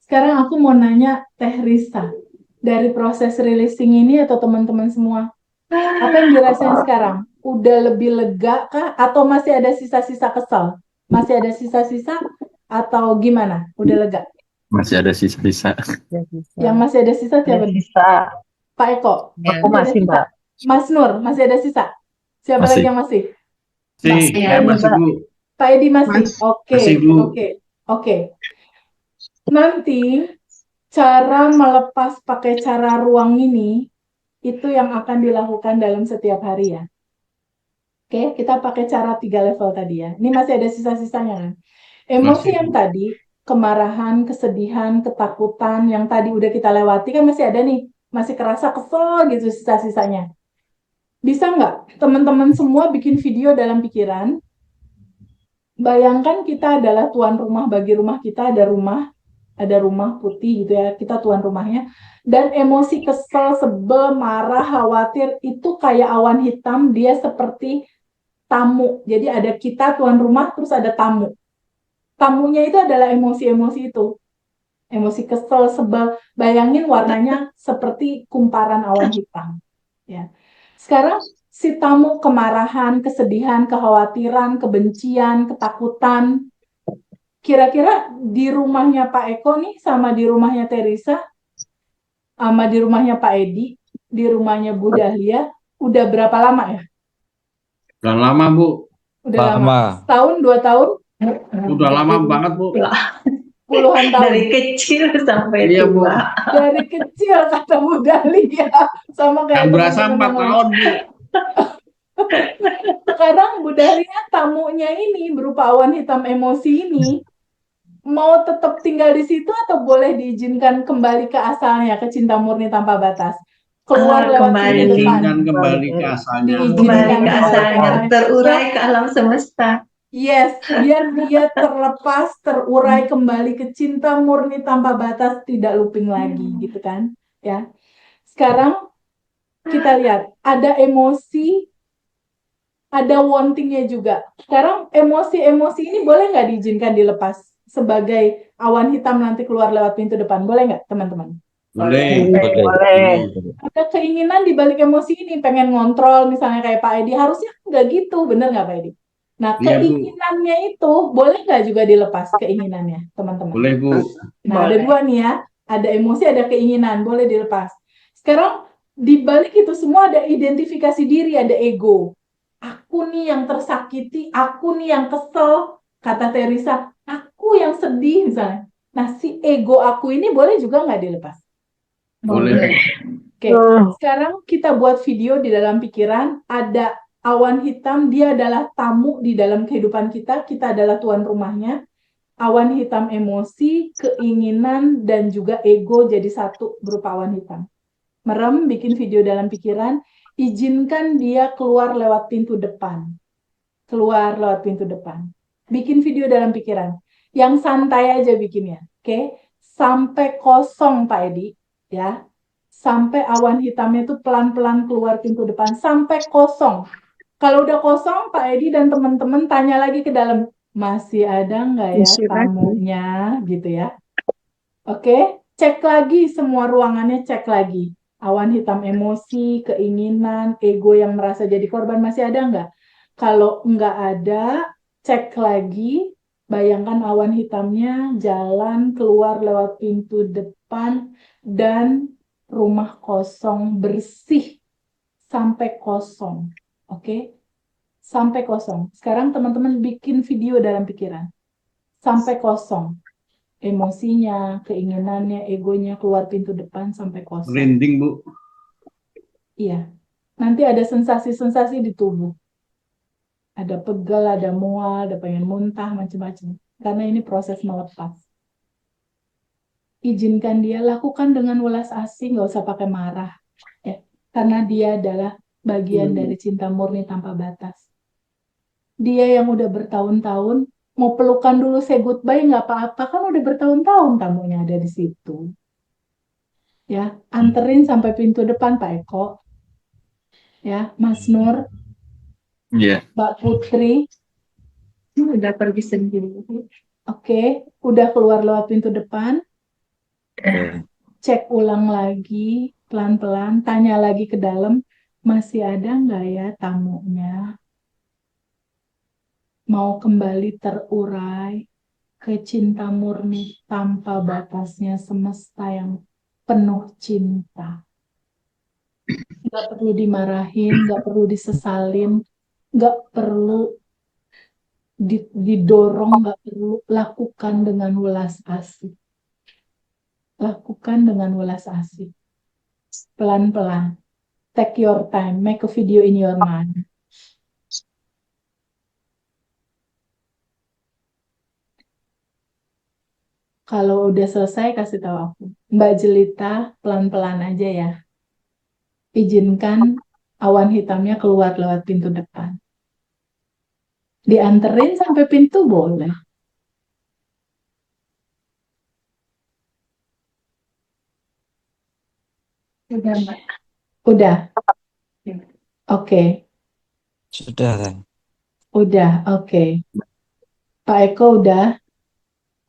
Sekarang aku mau nanya Teh Risa, dari proses releasing ini atau teman-teman semua, apa yang dirasain sekarang? Udah lebih lega kah? Atau masih ada sisa-sisa kesal? Masih ada sisa-sisa atau gimana? Udah lega? Masih ada sisa-sisa. Ya bisa. Yang masih ada sisa Ada siapa nih? sisa. Pak Eko, Aku masih ada masih, sisa? Mbak. Mas Nur, masih ada sisa? Siapa lagi Masih. yang masih? Sih, Saya saya nih, masih Mbak. Bu. Pak Edi masih? Mas. Oke, Masih Bu. oke, oke. Nanti cara melepas pakai cara ruang ini, itu yang akan dilakukan dalam setiap hari ya. Oke, kita pakai cara 3 level tadi ya. Ini masih ada sisa-sisanya kan? Emosi Masih yang Bu. tadi, kemarahan, kesedihan, ketakutan, yang tadi udah kita lewati kan masih ada nih. Masih kerasa kesel gitu sisa-sisanya. Bisa nggak teman-teman semua bikin video dalam pikiran? Bayangkan kita adalah tuan rumah bagi rumah kita, ada rumah putih gitu ya, kita tuan rumahnya. Dan emosi kesel, sebel, marah, khawatir itu kayak awan hitam, dia seperti tamu. Jadi ada kita tuan rumah, terus ada tamu. Tamunya itu adalah emosi-emosi itu. Emosi kesel, sebel. Bayangin warnanya seperti kumparan awan hitam. Ya. Sekarang si tamu kemarahan, kesedihan, kekhawatiran, kebencian, ketakutan. Kira-kira di rumahnya Pak Eko nih sama di rumahnya Teresa, sama di rumahnya Pak Edi, di rumahnya Bu Dahlia, udah berapa lama ya? Udah lama Bu. Udah lama. Lama. Setahun, 2 tahun, Udah lama banget Bu. puluhan tahun. Dari kecil sampai Iya Bu. tua. Dari kecil kata Bu Dahlia, sama Yang kayak berasa teman-teman 4 yang lain. tahun Bu. Sekarang Bu Dahlia tamunya ini berupa awan hitam emosi ini, mau tetap tinggal di situ atau boleh diizinkan kembali ke asalnya, ke cinta murni tanpa batas? Keluar lewat pintu Kembali. depan. Diizinkan kembali ke asalnya Bu. Kembali Diizinkan ke kembali ke asalnya. asalnya. Terurai Ya, ke alam semesta. yes, biar dia terlepas, terurai kembali ke cinta murni tanpa batas, tidak looping lagi, gitu kan? Ya. Sekarang kita lihat, ada emosi, ada wantingnya juga. Sekarang emosi-emosi ini boleh nggak diizinkan dilepas sebagai awan hitam nanti keluar lewat pintu depan? Boleh nggak, teman-teman? Boleh. Boleh. Boleh. Ada keinginan di balik emosi ini, pengen ngontrol, misalnya kayak Pak Edi, harusnya nggak gitu, bener nggak Pak Edi? Nah, Iya Bu. keinginannya itu boleh nggak juga dilepas keinginannya, teman-teman? Boleh Bu. Nah, ada Boleh. dua nih ya, ada emosi, ada keinginan, boleh dilepas. Sekarang di balik itu semua ada identifikasi diri, ada ego. Aku nih yang tersakiti, aku nih yang kesel, kata Teresa, aku yang sedih misalnya. Nah, si ego aku ini boleh juga nggak dilepas? Boleh Bu. Oke, sekarang kita buat video di dalam pikiran, ada awan hitam, dia adalah tamu di dalam kehidupan kita adalah tuan rumahnya. Awan hitam emosi, keinginan, dan juga ego jadi satu berupa awan hitam. Merem, bikin video dalam pikiran, izinkan dia keluar lewat pintu depan. Keluar lewat pintu depan. Bikin video dalam pikiran. Yang santai aja bikinnya, oke? Sampai kosong, Pak Edi, ya. Sampai awan hitamnya itu pelan-pelan keluar pintu depan, sampai kosong. Kalau udah kosong, Pak Edi dan teman-teman tanya lagi ke dalam, masih ada nggak ya Isi lagi. tamunya, gitu ya. Oke, cek lagi semua ruangannya, cek lagi. Awan hitam emosi, keinginan, ego yang merasa jadi korban masih ada nggak? Kalau nggak ada, cek lagi. Bayangkan awan hitamnya jalan keluar lewat pintu depan dan rumah kosong bersih sampai kosong. Oke? Sampai kosong. Sekarang teman-teman bikin video dalam pikiran. Sampai kosong. Emosinya, keinginannya, egonya keluar pintu depan sampai kosong. Merinding Bu. Iya. Nanti ada sensasi-sensasi di tubuh. Ada pegal, ada mual, ada pengen muntah, macam-macam. Karena ini proses melepas. Izinkan dia lakukan dengan welas asih, nggak usah pakai marah. Ya. Karena dia adalah bagian dari cinta murni tanpa batas. Dia yang udah bertahun-tahun, mau pelukan dulu say goodbye nggak apa-apa, kan udah bertahun-tahun tamunya ada di situ. Ya, anterin sampai pintu depan Pak Eko. Ya, Mas Nur, Iya. Mbak Putri, Udah pergi sendiri. oke, udah keluar lewat pintu depan. Oke. Cek ulang lagi, pelan-pelan, tanya lagi ke dalam, masih ada nggak ya tamunya? Mau kembali terurai ke cinta murni tanpa batasnya semesta yang penuh cinta. Nggak perlu dimarahin, nggak perlu disesalin, nggak perlu didorong, nggak perlu, lakukan dengan welas asih. Lakukan dengan welas asih. Pelan-pelan. Take your time. Make a video in your mind. Kalau udah selesai, kasih tahu aku. Mbak Jelita, pelan-pelan aja ya. Izinkan awan hitamnya keluar lewat pintu depan. Dianterin sampai pintu boleh. Udah, Mbak. Udah. Oke. Sudah, Teh. Udah. Oke. Pak Eko udah.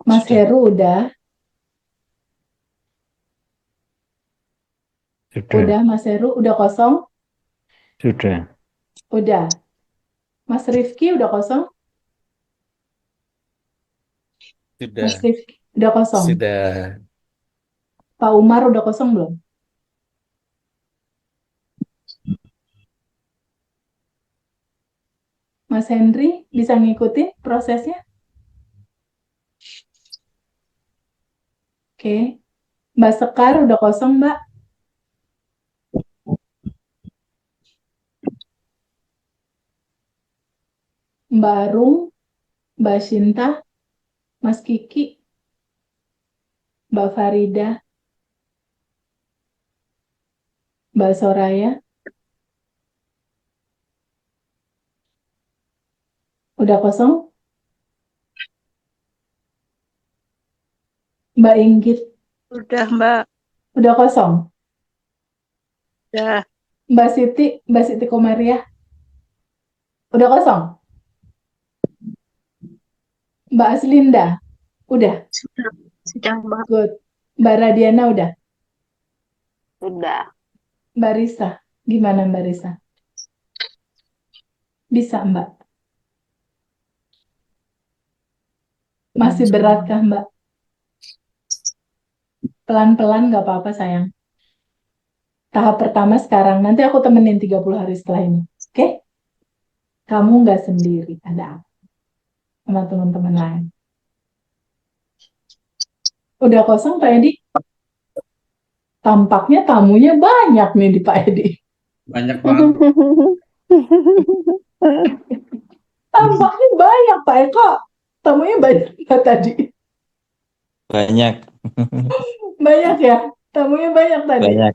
Mas Sudah. Heru udah. Sudah. Udah, Mas Heru udah kosong. Sudah. Udah. Mas Rifki udah kosong. Sudah. Mas Rifki udah kosong. Sudah. Pak Umar udah kosong belum? Mas Henry bisa ngikutin prosesnya? Oke. Mbak Sekar udah kosong, Mbak. Mbak Arum, Mbak Shinta, Mas Kiki, Mbak Farida, Mbak Soraya, udah kosong? Mbak Inggit, Udah, Mbak. udah kosong? Udah. Mbak Siti Komariah, udah kosong? Mbak Aslinda, udah? Sudah, Mbak. Good. Mbak Radiana udah? Udah. Mbak Risa, gimana Mbak Risa? Bisa, Mbak? Masih beratkah, Mbak? Pelan-pelan nggak apa-apa, sayang. Tahap pertama sekarang, nanti aku temenin 30 hari setelah ini. Oke? Kamu nggak sendiri, ada aku sama teman-teman lain. Udah kosong, Pak Edi? Tampaknya tamunya banyak nih di Pak Edi. Banyak banget. Tampaknya banyak, Pak Eko. Tamunya banyak nggak tadi? Banyak. Banyak ya? Tamunya banyak tadi? Banyak.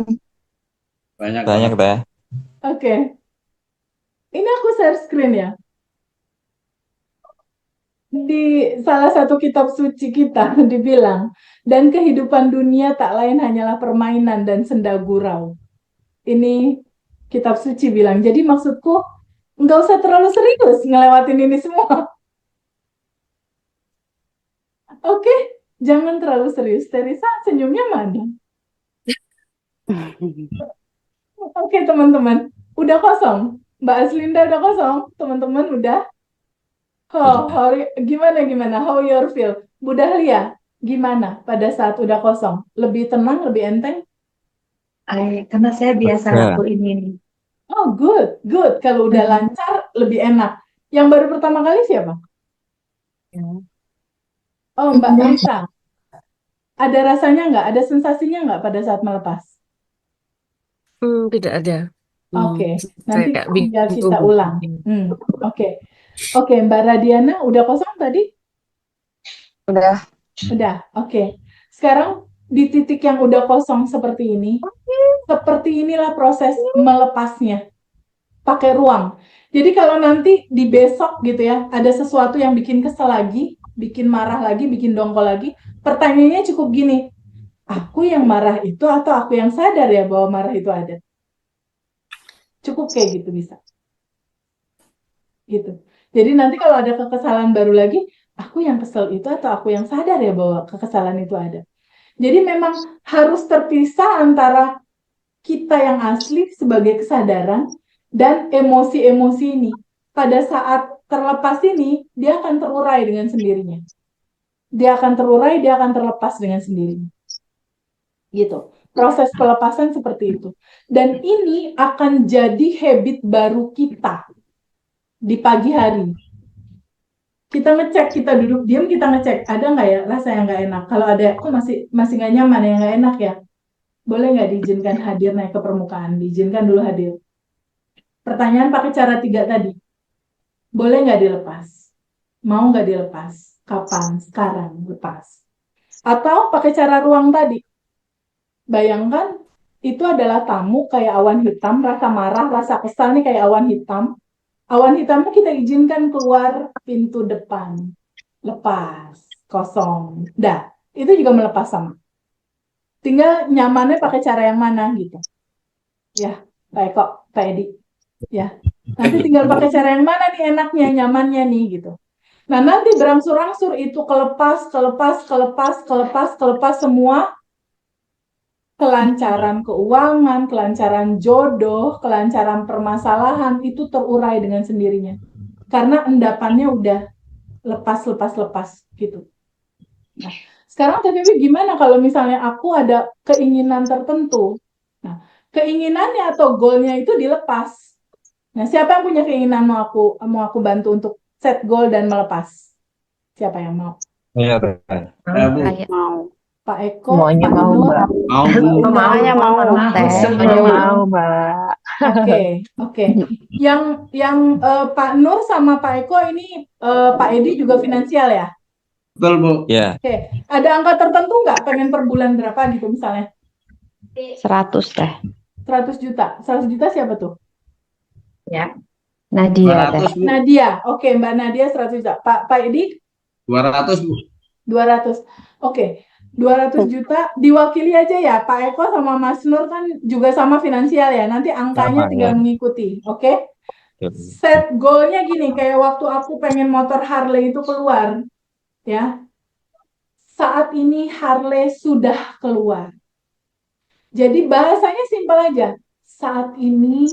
Banyak Banyak, banget. Teh. Oke. Ini aku share screen ya. Di salah satu kitab suci kita dibilang, dan kehidupan dunia tak lain hanyalah permainan dan senda gurau. Ini kitab suci bilang. Jadi maksudku, nggak usah terlalu serius ngelewatin ini semua. Oke, jangan terlalu serius. Teresa, senyumnya mana? Oke, teman-teman. Udah kosong. Mbak Aslinda udah kosong. Teman-teman udah. Gimana? How your feel? Bu Dahlia, gimana pada saat udah kosong? Lebih tenang, lebih enteng? Karena saya biasa Udah. lakuin ini. Oh, good. Kalau udah lancar, lebih enak. Yang baru pertama kali siapa? Ya. Oh, Mbak Risa. Ada rasanya nggak? Ada sensasinya nggak pada saat melepas? Tidak ada. Oke, nanti Kayak tinggal kita bingung. ulang. Oke, Mbak Radiana udah kosong tadi? Udah. Udah, oke. Sekarang di titik yang udah kosong seperti inilah proses melepasnya. Pakai ruang. Jadi kalau nanti di besok gitu ya, ada sesuatu yang bikin kesel lagi, bikin marah lagi, bikin dongkol lagi, pertanyaannya cukup gini, aku yang marah itu atau aku yang sadar ya bahwa marah itu ada? Cukup kayak gitu bisa. Gitu. Jadi nanti kalau ada kekesalan baru lagi, aku yang kesel itu atau aku yang sadar ya bahwa kekesalan itu ada. Jadi memang harus terpisah antara kita yang asli sebagai kesadaran dan emosi-emosi ini. Pada saat terlepas ini, dia akan terurai dengan sendirinya. Dia akan terurai, dia akan terlepas dengan sendirinya. Gitu. Proses pelepasan seperti itu. Dan ini akan jadi habit baru kita di pagi hari. Kita ngecek, kita duduk diam, kita ngecek, ada nggak ya rasa yang nggak enak? Kalau ada, kok masih nggak nyaman, yang nggak enak ya? Boleh nggak diizinkan hadir naik ke permukaan? Diizinkan dulu hadir. Pertanyaan pakai cara 3 tadi. Boleh nggak dilepas? Mau nggak dilepas? Kapan? Sekarang lepas. Atau pakai cara ruang tadi. Bayangkan itu adalah tamu kayak awan hitam, rasa marah, rasa kesal nih kayak awan hitam. Awan hitamnya kita izinkan keluar pintu depan. Lepas. Kosong. Dah. Itu juga melepas sama. Tinggal nyamannya pakai cara yang mana gitu. Ya, Pak Eko, Pak Edi. Ya. Nanti tinggal pakai cara yang mana nih enaknya, nyamannya nih gitu. Nah, nanti berangsur-angsur itu kelepas semua, kelancaran keuangan, kelancaran jodoh, kelancaran permasalahan itu terurai dengan sendirinya. Karena endapannya udah lepas gitu. Nah, sekarang TPW gimana kalau misalnya aku ada keinginan tertentu? Nah, keinginannya atau goalnya itu dilepas. Nah, siapa yang punya keinginan mau aku bantu untuk set goal dan melepas? Siapa yang mau? Iya, Teh. Bu. Kayak Mau. Pak Eko, Semuanya Pak mau, Nur, Mbak. Mau, Bu. Mbak Una. Semuanya mau, Teh. Semuanya Mau. mau, Mbak. Oke. Yang Pak Nur sama Pak Eko ini Pak Edi juga finansial ya? Betul, Bu. Ya, Oke. Ada angka tertentu nggak? Pengen per bulan berapa gitu misalnya? 100 Teh. 100 juta. 100 juta siapa tuh? Ya. Nadia, Teh. 200, Bu. Nadia. Oke, Mbak Nadia 100 juta. Pak Edi 200, Bu. 200. Oke. 200 juta diwakili aja ya. Pak Eko sama Mas Nur kan juga sama finansial ya. Nanti angkanya Sama, tinggal ya. mengikuti. Oke? Betul. Set goalnya gini, kayak waktu aku pengen motor Harley itu keluar, ya. Saat ini Harley sudah keluar. Jadi bahasanya simpel aja. Saat ini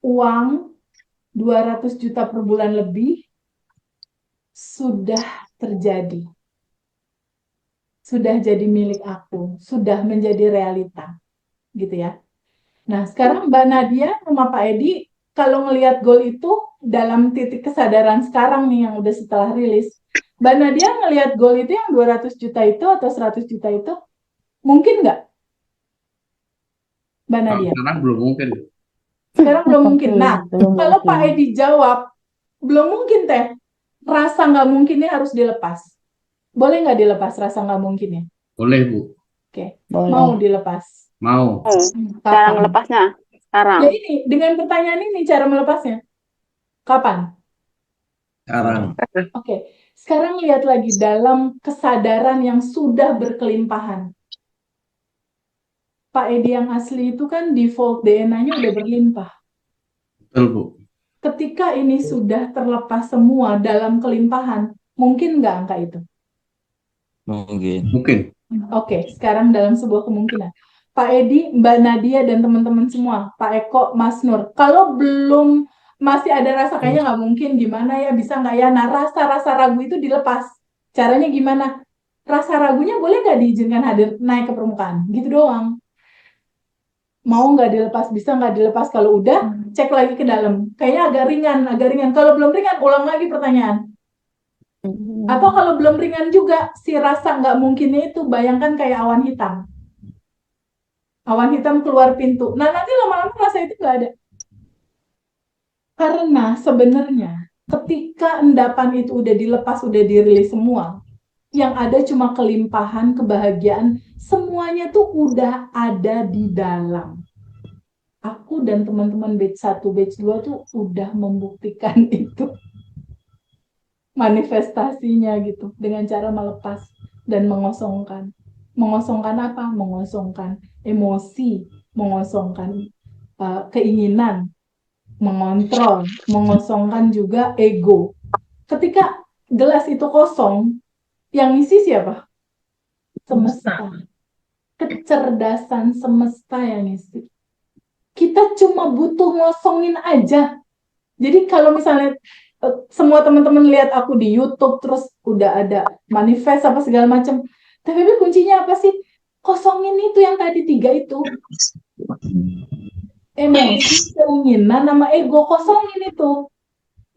uang 200 juta per bulan lebih sudah terjadi. Sudah jadi milik aku, sudah menjadi realita. Gitu ya. Nah, sekarang Mbak Nadia sama Pak Edi, kalau ngelihat goal itu dalam titik kesadaran sekarang nih yang udah setelah rilis, Mbak Nadia ngelihat goal itu yang 200 juta itu atau 100 juta itu, mungkin nggak? Mbak Kalau Nadia? sekarang belum mungkin. Sekarang belum mungkin. Nah, Belum kalau mungkin. Pak Edi jawab, belum mungkin teh, rasa nggak mungkinnya harus dilepas. Boleh nggak dilepas rasa nggak mungkinnya? Boleh, Bu. Oke, Boleh. mau dilepas. Mau. Cara Kapan? melepasnya sekarang. Ya ini, dengan pertanyaan ini cara melepasnya. Kapan? Sekarang. Oke, sekarang lihat lagi dalam kesadaran yang sudah berkelimpahan. Pak Edi yang asli itu kan default DNA-nya udah berlimpah. Betul, Bu. Ketika ini sudah terlepas semua dalam kelimpahan, mungkin nggak angka itu? Mungkin. Mungkin. Oke, sekarang dalam sebuah kemungkinan. Pak Edi, Mbak Nadia, dan teman-teman semua, Pak Eko, Mas Nur, kalau belum masih ada rasa kayaknya nggak mungkin, gimana ya, bisa nggak ya? Nah, rasa-rasa ragu itu dilepas. Caranya gimana? Rasa ragunya boleh nggak diizinkan hadir naik ke permukaan? Gitu doang. Mau nggak dilepas, bisa nggak dilepas? Kalau udah, cek lagi ke dalam. Kayaknya agak ringan. Kalau belum ringan, ulang lagi pertanyaan. Atau kalau belum ringan juga, si rasa nggak mungkinnya itu, bayangkan kayak awan hitam. Awan hitam keluar pintu. Nah, nanti lama-lama rasa itu nggak ada. Karena sebenarnya ketika endapan itu udah dilepas, udah dirilis semua, yang ada cuma kelimpahan, kebahagiaan, semuanya tuh udah ada di dalam. Aku dan teman-teman batch 1, batch 2 tuh udah membuktikan itu. Manifestasinya gitu, dengan cara melepas dan mengosongkan. Mengosongkan apa? Mengosongkan emosi, mengosongkan keinginan, mengontrol, mengosongkan juga ego. Ketika gelas itu kosong, yang isi siapa? semesta. Kecerdasan semesta yang ngisi. Kita cuma butuh ngosongin aja. Jadi kalau misalnya semua teman-teman lihat aku di YouTube terus udah ada manifest apa segala macam, tapi kuncinya apa sih? Kosongin itu yang tadi 3 itu. Emosi, keinginan, sama ego, kosongin itu.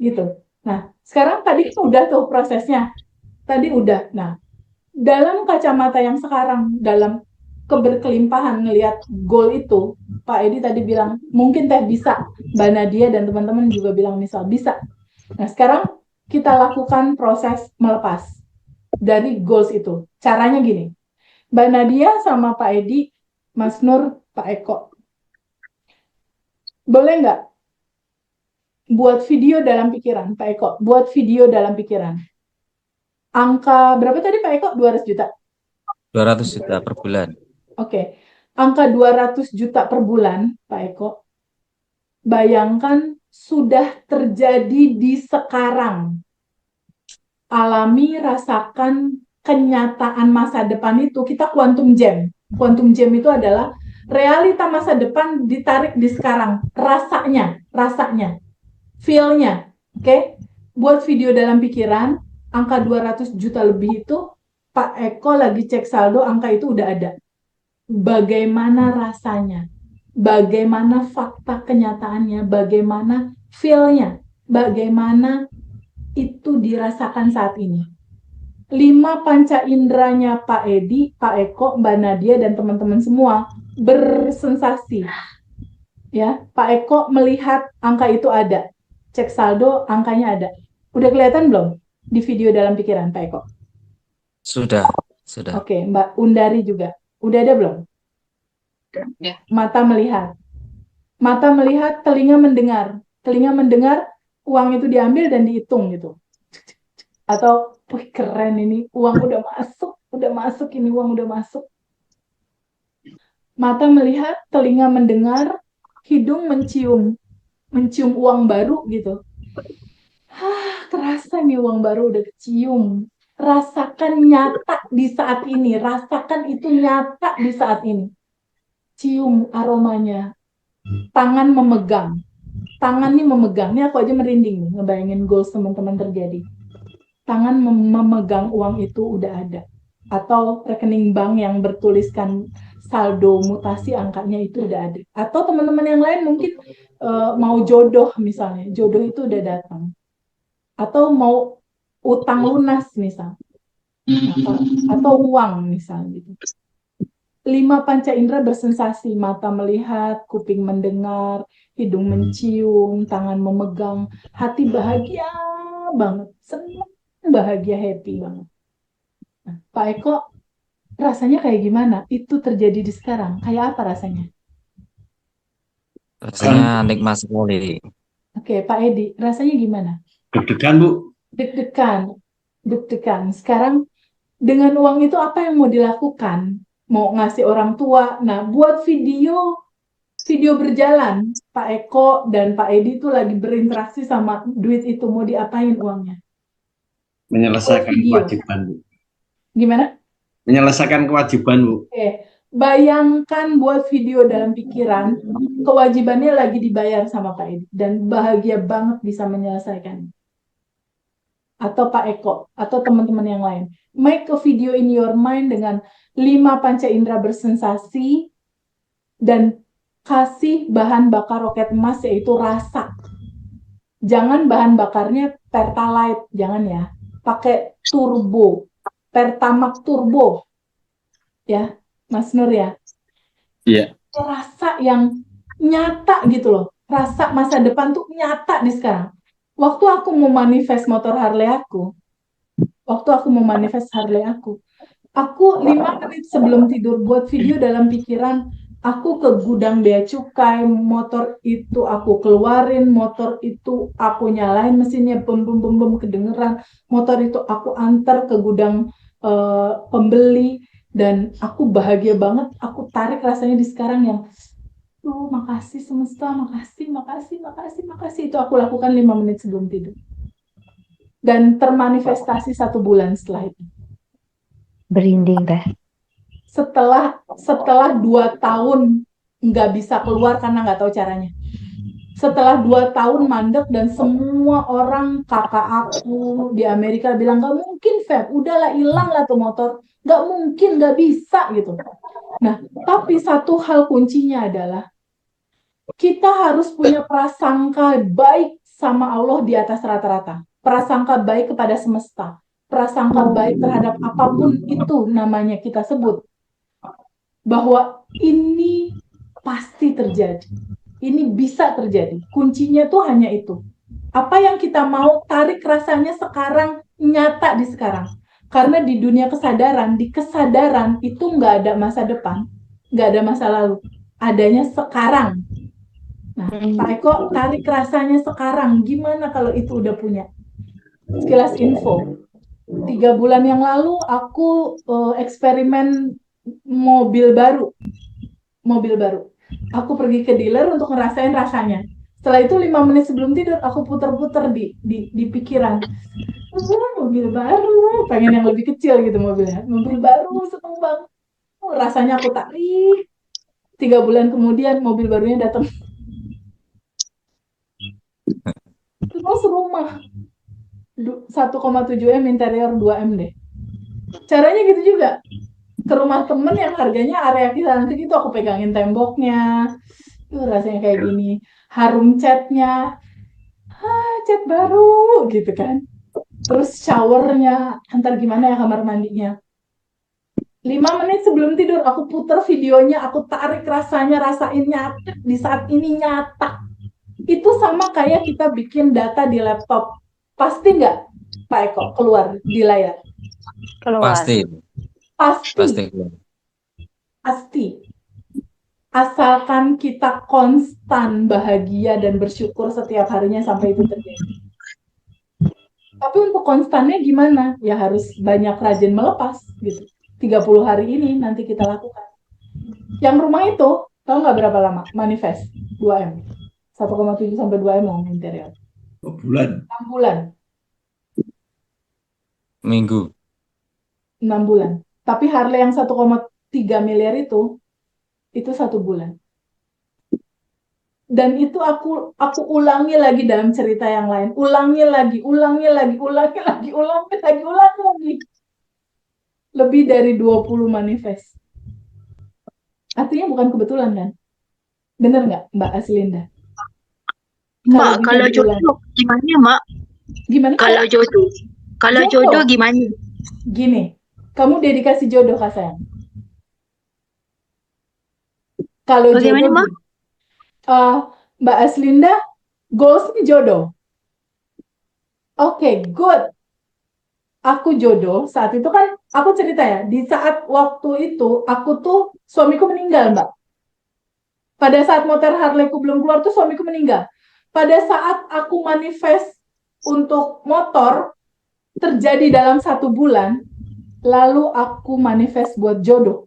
Gitu. Nah, sekarang tadi udah tuh prosesnya. Tadi udah. Nah, dalam kacamata yang sekarang, dalam keberkelimpahan ngelihat goal itu, Pak Edi tadi bilang, mungkin teh bisa. Mbak Nadia dan teman-teman juga bilang misal bisa. Nah, sekarang kita lakukan proses melepas dari goals itu. Caranya gini, Mbak Nadia sama Pak Edi, Mas Nur, Pak Eko, boleh nggak buat video dalam pikiran, Pak Eko? Buat video dalam pikiran. Angka berapa tadi Pak Eko? 200 juta? 200 juta per bulan. Oke. Angka 200 juta per bulan, Pak Eko. Bayangkan sudah terjadi di sekarang. Alami, rasakan kenyataan masa depan itu. Kita quantum jam. Quantum jam itu adalah realita masa depan ditarik di sekarang. Rasanya. Feel-nya. Oke? Buat video dalam pikiran, angka 200 juta lebih itu, Pak Eko lagi cek saldo, angka itu udah ada. Bagaimana rasanya, bagaimana fakta kenyataannya, bagaimana feel-nya, bagaimana itu dirasakan saat ini. 5 panca inderanya Pak Edi, Pak Eko, Mbak Nadia, dan teman-teman semua bersensasi. Ya, Pak Eko melihat angka itu ada, cek saldo, angkanya ada. Udah kelihatan belum di video dalam pikiran Pak Eko? Sudah. Oke, Mbak Undari juga. Udah ada belum? Ya. Mata melihat, telinga mendengar. Telinga mendengar, uang itu diambil dan dihitung gitu. Atau, wih keren ini, uang udah masuk ini uang udah masuk. Mata melihat, telinga mendengar, hidung mencium uang baru gitu. Terasa nih uang baru udah kecium. Rasakan nyata di saat ini, rasakan itu nyata di saat ini. Cium aromanya. Tangan memegang. Tangan nih memegang. Ini aku aja merinding nih, ngebayangin goals teman-teman terjadi. Tangan memegang uang itu udah ada. Atau rekening bank yang bertuliskan saldo mutasi angkanya itu udah ada. Atau teman-teman yang lain mungkin mau jodoh misalnya. Jodoh itu udah datang. Atau mau utang lunas misal. Atau uang misal gitu. 5 panca indera bersensasi, mata melihat, kuping mendengar, hidung mencium, tangan memegang, hati bahagia banget, senang, bahagia, happy banget. Nah, Pak Eko, rasanya kayak gimana? Itu terjadi di sekarang, kayak apa rasanya? Rasanya nikmat sekali. Oke, Pak Edi, rasanya gimana? Deg-degan, Bu. Deg-degan. Sekarang dengan uang itu apa yang mau dilakukan? Mau ngasih orang tua. Nah, buat video berjalan, Pak Eko dan Pak Edi tuh lagi berinteraksi sama duit itu. Mau diapain uangnya? Menyelesaikan Video. kewajiban, Bu. Gimana? Menyelesaikan kewajiban, Bu. Oke. Bayangkan buat video dalam pikiran, kewajibannya lagi dibayar sama Pak Edi. Dan bahagia banget bisa menyelesaikan. Atau Pak Eko, atau teman-teman yang lain. Make a video in your mind dengan 5 panca indera bersensasi dan kasih bahan bakar roket emas yaitu rasa. Jangan bahan bakarnya Pertalite, jangan ya. Pakai turbo, Pertamax turbo. Ya, Mas Nur ya. Iya. Rasa yang nyata gitu loh. Rasa masa depan tuh nyata di sekarang. Waktu aku mau manifest motor Harley aku, aku 5 menit sebelum tidur buat video dalam pikiran, aku ke gudang bea cukai, motor itu aku keluarin, motor itu aku nyalain mesinnya, bem kedengeran, motor itu aku antar ke gudang pembeli, dan aku bahagia banget, aku tarik rasanya di sekarang yang makasih semesta, makasih. Itu aku lakukan 5 menit sebelum tidur. Dan termanifestasi 1 bulan setelah itu. Berinding teh. setelah 2 tahun nggak bisa keluar karena nggak tahu caranya. Setelah 2 tahun mandek dan semua orang, kakak aku di Amerika bilang, nggak mungkin Feb, udahlah hilang lah tuh motor, nggak mungkin, nggak bisa gitu. Nah, tapi satu hal kuncinya adalah kita harus punya prasangka baik sama Allah di atas rata-rata. Prasangka baik kepada semesta. Prasangka baik terhadap apapun itu namanya kita sebut. Bahwa ini pasti terjadi. Ini bisa terjadi. Kuncinya tuh hanya itu. Apa yang kita mau tarik rasanya sekarang, nyata di sekarang. Karena di dunia kesadaran, di kesadaran itu nggak ada masa depan, nggak ada masa lalu. Adanya sekarang. Nah, Pak Eko, tarik rasanya sekarang. Gimana kalau itu udah punya? Sekilas info. 3 bulan yang lalu aku eksperimen mobil baru. Aku pergi ke dealer untuk ngerasain rasanya. Setelah itu 5 menit sebelum tidur aku puter-puter di pikiran. Mobil baru, pengen yang lebih kecil gitu mobilnya. Mobil baru, seneng banget. Rasanya aku tarik. 3 bulan kemudian mobil barunya datang. Terus rumah 1,7 M, interior 2 M deh. Caranya gitu juga. Ke rumah temen yang harganya area kisaran segitu, aku pegangin temboknya. Rasanya kayak gini. Harum catnya. Cat baru gitu kan. Terus showernya, antar gimana ya kamar mandinya. 5 menit sebelum tidur aku puter videonya, aku tarik rasanya, rasain nyata. Di saat ini nyata. Itu sama kayak kita bikin data di laptop. Pasti nggak, Pak Eko, keluar di layar? Keluar. Pasti Pasti. keluar. Pasti. Asalkan kita konstan bahagia dan bersyukur setiap harinya sampai itu terjadi. Tapi untuk konstannya gimana? Ya harus banyak rajin melepas gitu. 30 hari ini nanti kita lakukan. Yang rumah itu, tahu nggak berapa lama? Manifest 2M. 1,7 sampai 2M lah interior. Bulan. 6 bulan. Minggu. 6 bulan. Tapi Harley yang 1,3 miliar itu 1 bulan. Dan itu aku ulangi lagi dalam cerita yang lain. Ulangi lagi. Lebih dari 20 manifest. Artinya bukan kebetulan kan? Bener nggak, Mbak Aslinda? Mbak, bisa kalau diulang. jodoh gimana, Mbak? Gimana? Kalau jodoh. Kalau Jodoh. jodoh gimana? Gini, kamu dedikasi jodoh, Kak sayang. Kalau Bagaimana, jodoh, Mbak? Mbak Aslinda, goalsnya jodoh. Oke, good. Aku jodoh, saat itu kan, aku cerita ya, di saat waktu itu, aku tuh, suamiku meninggal, Mbak. Pada saat motor Harley-ku belum keluar tuh, suamiku meninggal. Pada saat aku manifest untuk motor, terjadi dalam 1 bulan, lalu aku manifest buat jodoh.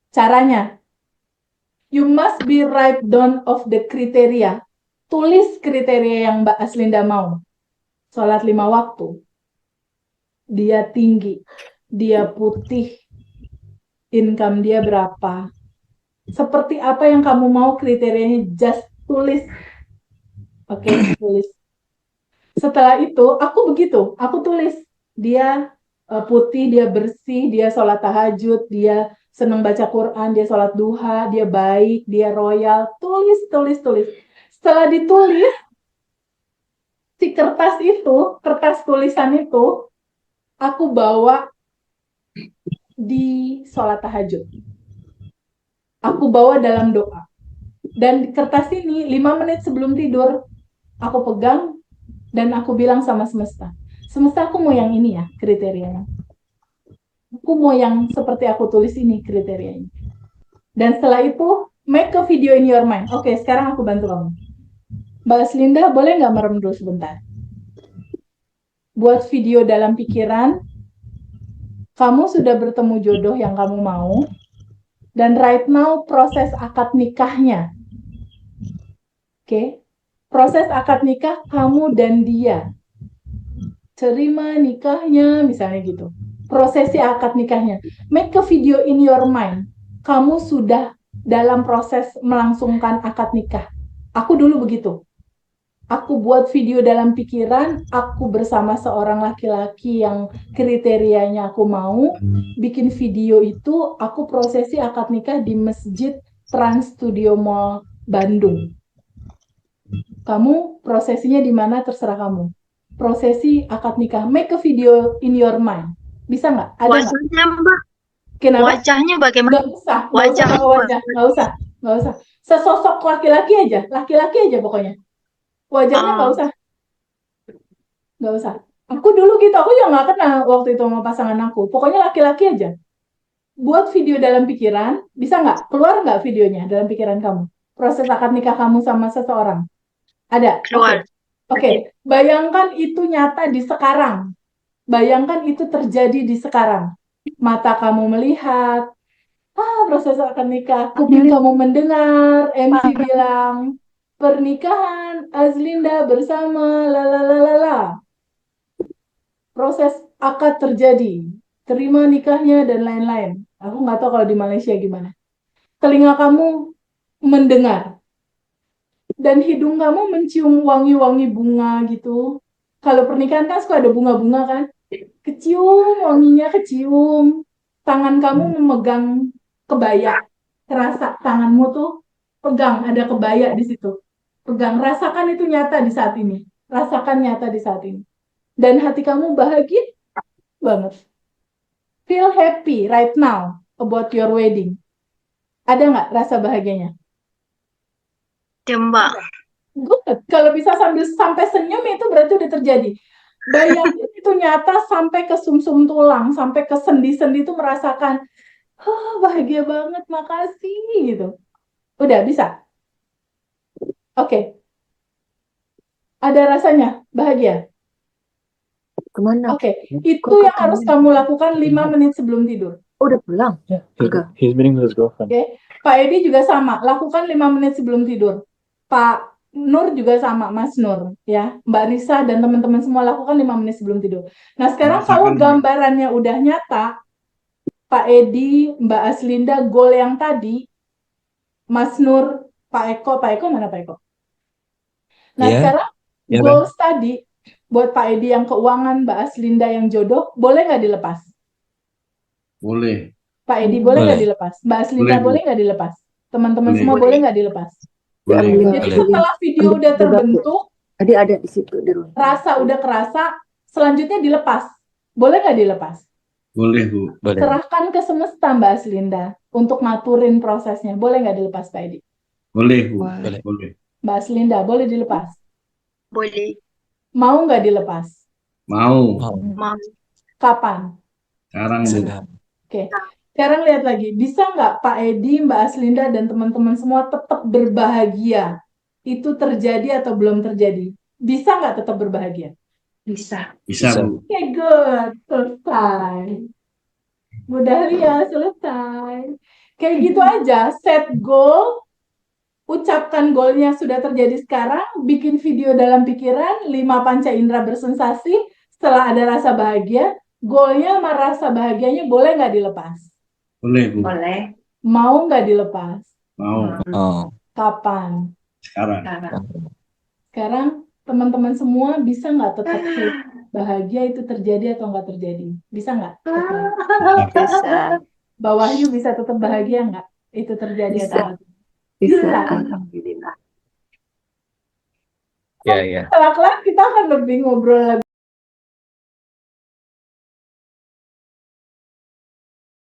Caranya, you must be write down of the criteria. Tulis kriteria yang Mbak Aslinda mau. Sholat 5 waktu. Dia tinggi. Dia putih. Income dia berapa. Seperti apa yang kamu mau kriterianya, just tulis. Oke, tulis. Setelah itu, aku begitu. Aku tulis. Dia putih, dia bersih, dia sholat tahajud, dia senang baca Quran, dia sholat duha, dia baik, dia royal. Tulis. Setelah ditulis, si kertas tulisan itu, aku bawa di sholat tahajud. Aku bawa dalam doa. Dan kertas ini 5 menit sebelum tidur, aku pegang dan aku bilang sama semesta. Semesta, aku mau yang ini ya kriterianya. Aku mau yang seperti aku tulis ini kriterianya. Dan setelah itu, make a video in your mind. Oke, sekarang aku bantu kamu. Mbak Aslinda, boleh nggak merem dulu sebentar? Buat video dalam pikiran, kamu sudah bertemu jodoh yang kamu mau, dan right now proses akad nikahnya. Oke? Proses akad nikah kamu dan dia. Terima nikahnya, misalnya gitu. prosesi akad nikahnya. Make a video in your mind. Kamu sudah dalam proses melangsungkan akad nikah. Aku dulu begitu. Aku buat video dalam pikiran, aku bersama seorang laki-laki yang kriterianya aku mau, bikin video itu, aku prosesi akad nikah di Masjid Trans Studio Mall Bandung. Kamu prosesinya di mana terserah kamu. Prosesi akad nikah, make a video in your mind. Bisa nggak? Ada nggak? Wajahnya Mbak, Kenapa? wajahnya bagaimana? Nggak usah, Wajah. nggak usah. Sesosok laki-laki aja pokoknya. Wajahnya nggak usah. Nggak usah. Aku dulu gitu, aku juga nggak kenal waktu itu sama pasangan aku. Pokoknya laki-laki aja. Buat video dalam pikiran, bisa nggak? Keluar nggak videonya dalam pikiran kamu? Proses akad nikah kamu sama seseorang. Ada? Keluar. Oke. Bayangkan itu nyata di sekarang. Bayangkan itu terjadi di sekarang. Mata kamu melihat, proses akad nikah. Kuping kamu mendengar, MC bilang, pernikahan Azlinda bersama lalalala. Proses akad terjadi, terima nikahnya dan lain-lain. Aku nggak tahu kalau di Malaysia gimana. Telinga kamu mendengar dan hidung kamu mencium wangi-wangi bunga gitu. Kalau pernikahan kan suka ada bunga-bunga kan, kecium wanginya, kecium. Tangan kamu memegang kebaya, terasa tanganmu tuh pegang, ada kebaya di situ. Pegang, rasakan itu nyata di saat ini. Rasakan nyata di saat ini. Dan hati kamu bahagia banget. Feel happy right now about your wedding. Ada nggak rasa bahagianya? Ya Mbak, Good. Kalau bisa sampai senyum itu berarti udah terjadi. Bayangin itu nyata sampai ke sumsum tulang, sampai ke sendi-sendi itu merasakan, bahagia banget, makasih gitu. Udah bisa. Oke. Ada rasanya bahagia. Kemana? Oke. Itu yang harus kamu lakukan 5 menit sebelum tidur. Oh, udah pulang? He's meeting with his girlfriend. Oke. Pak Edi juga sama, lakukan 5 menit sebelum tidur. Pak Nur juga sama, Mas Nur, ya. Mbak Risa dan teman-teman semua lakukan 5 menit sebelum tidur. Nah, sekarang kalau gambarannya udah nyata, Pak Edi, Mbak Aslinda, goal yang tadi, Mas Nur, Pak Eko mana Pak Eko? Nah, Iya. sekarang Iya, goals tadi buat Pak Edi yang keuangan, Mbak Aslinda yang jodoh, boleh nggak dilepas? Boleh. Pak Edi boleh nggak Boleh. dilepas? Mbak Aslinda Boleh, Bu. boleh nggak dilepas? Teman-teman Boleh. semua boleh nggak dilepas? Boleh. Jadi setelah video udah terbentuk, Tadi ada di situ di rumah. rasa udah kerasa, selanjutnya dilepas. Boleh nggak dilepas? Boleh, Bu. Boleh. Serahkan ke semesta, Mbak Aslinda, untuk ngaturin prosesnya. Boleh nggak dilepas, Pak Edi? Boleh, Bu. Boleh. Boleh. Mbak Aslinda, boleh dilepas? boleh. Mau nggak dilepas? Mau. Mau. Kapan? Sekarang, Bu. Sudah. Oke. Sekarang lihat lagi, bisa nggak Pak Edi, Mbak Aslinda, dan teman-teman semua tetap berbahagia? Itu terjadi atau belum terjadi? Bisa nggak tetap berbahagia? Bisa. Bisa, Bisa. Bu. Oke, good. Selesai. Bu Dahlia, selesai. Kayak gitu aja, set goal, ucapkan goalnya sudah terjadi sekarang, bikin video dalam pikiran, 5 panca indera bersensasi, setelah ada rasa bahagia, goalnya sama rasa bahagianya boleh nggak dilepas? Boleh, Bu. Boleh. Mau nggak dilepas? Mau. Oh. Kapan? Sekarang. Sekarang teman-teman semua bisa nggak tetap bahagia itu terjadi atau nggak terjadi? Bisa nggak? Bisa. Mbak Wahyu bisa tetap bahagia nggak? Itu terjadi Bisa. atau nggak? Bisa. Bisa. Alhamdulillah. Ya, ya. Kelak-kelak kita akan lebih ngobrol